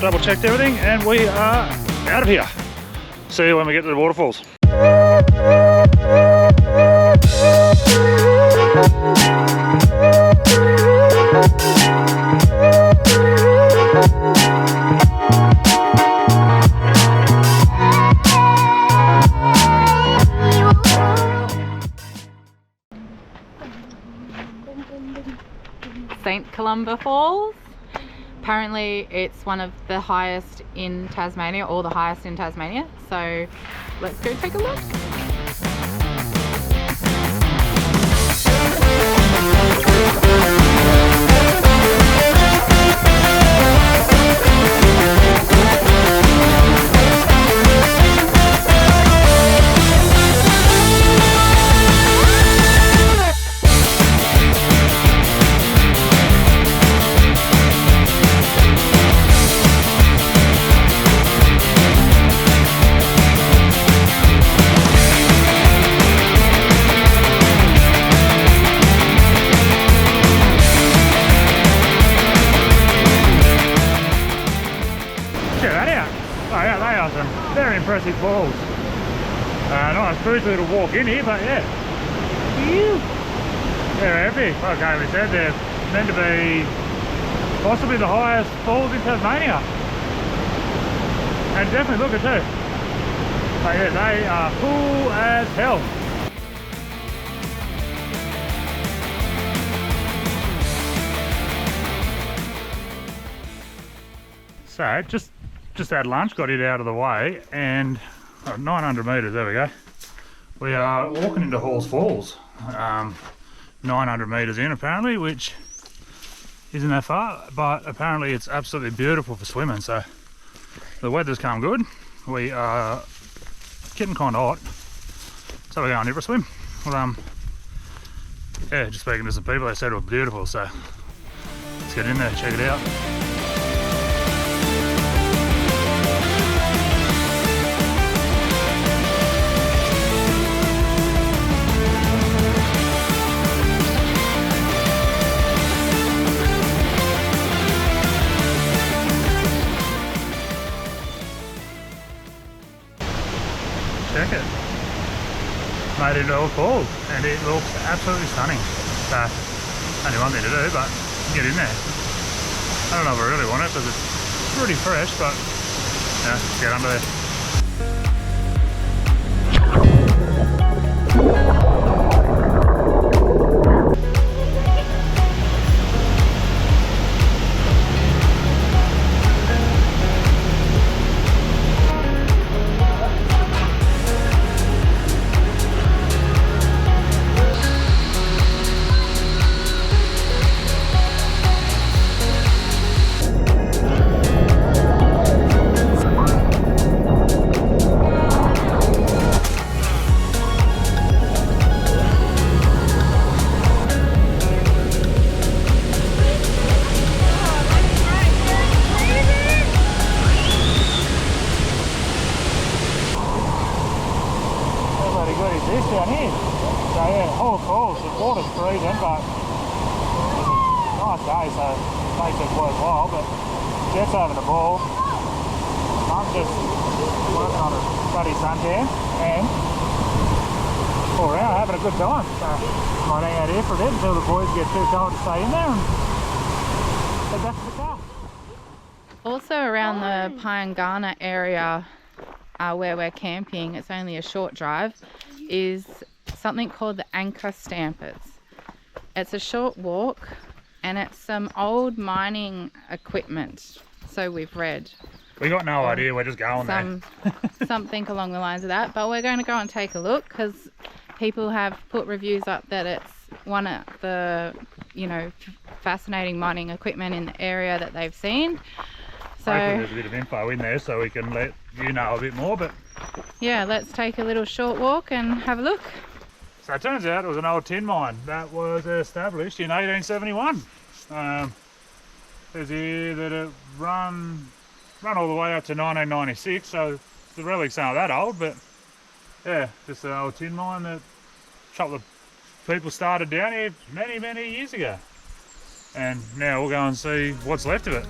double checked everything, and we are out of here. See you when we get to the waterfalls. Columba Falls. Apparently it's one of the highest in Tasmania, or the highest in Tasmania, so let's go take a look. Very impressive falls. Nice cruisy little walk in here, but yeah. They're epic. Like Hayley said, they're meant to be possibly the highest falls in Tasmania. And definitely look at too. But yeah, they are cool as hell. So just had lunch, got it out of the way, and 900 metres, there we go. We are walking into Halls Falls, 900 metres in apparently, which isn't that far, but apparently it's absolutely beautiful for swimming. So the weather's come good, we are getting kind of hot, so we're going in for a swim. Well, yeah, just speaking to some people, they said it was beautiful, so let's get in there, check it out. Check it. Made it all falls, and it looks absolutely stunning. So, only one thing to do, but get in there. I don't know if I really want it because it's pretty fresh, but yeah, let's get under there. Down here. So yeah, Halls Falls, the water's freezing, but it's a nice day, so it makes it worthwhile. But Jet's having a ball. I'm just working on a bloody suntan and all around having a good time. So might hang out here for a bit until the boys get too cold to stay in there and head back to the car. Also around the Pyengana area where we're camping, it's only a short drive, is something called the Anchor Stampers. It's a short walk and it's some old mining equipment, so we've read. We got no idea, we're just going there. Something along the lines of that, but we're going to go and take a look because people have put reviews up that it's one of the, you know, fascinating mining equipment in the area that they've seen. So hopefully there's a bit of info in there so we can let you know a bit more, but yeah, let's take a little short walk and have a look. So it turns out it was an old tin mine that was established in 1871. There's here that it run all the way up to 1996, so the relics aren't that old, but yeah, just an old tin mine that a couple of people started down here many years ago. And now we'll go and see what's left of it.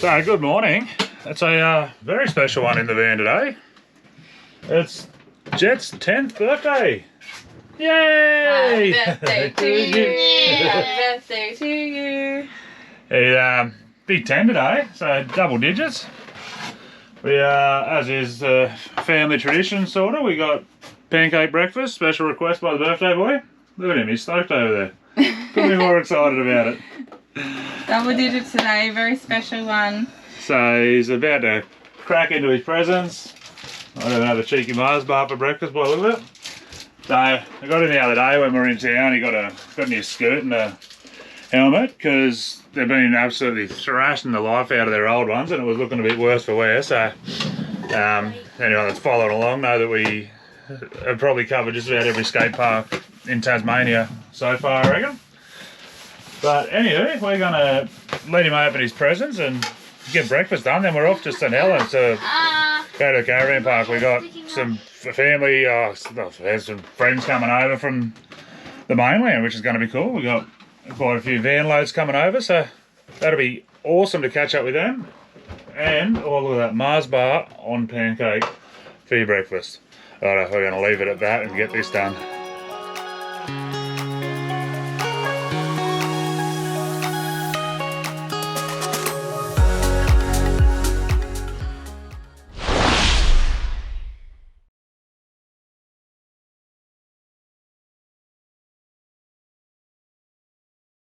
So, good morning. It's a very special one in the van today. It's Jet's 10th birthday. Yay! Happy birthday to you. Happy birthday to you. He's big 10 today, so double digits. We as is family tradition, sort of, we got pancake breakfast, special request by the birthday boy. Look at him, he's stoked over there. Couldn't be more excited about it. Double digits today, very special one. So he's about to crack into his presents. I don't have a cheeky Mars bar for breakfast by the look of it. So I got him the other day when we were in town. He got a new skirt and a helmet because they've been absolutely thrashing the life out of their old ones and it was looking a bit worse for wear. So anyone that's followed along know that we have probably covered just about every skate park in Tasmania so far, I reckon. But anyway, we're going to let him open his presents and get breakfast done. Then we're off to St Helens to go to the caravan park. We got some family, there's some friends coming over from the mainland, which is going to be cool. We got quite a few van loads coming over, so that'll be awesome to catch up with them. And all of that Mars bar on pancake for your breakfast. Alright, we're going to leave it at that and get this done.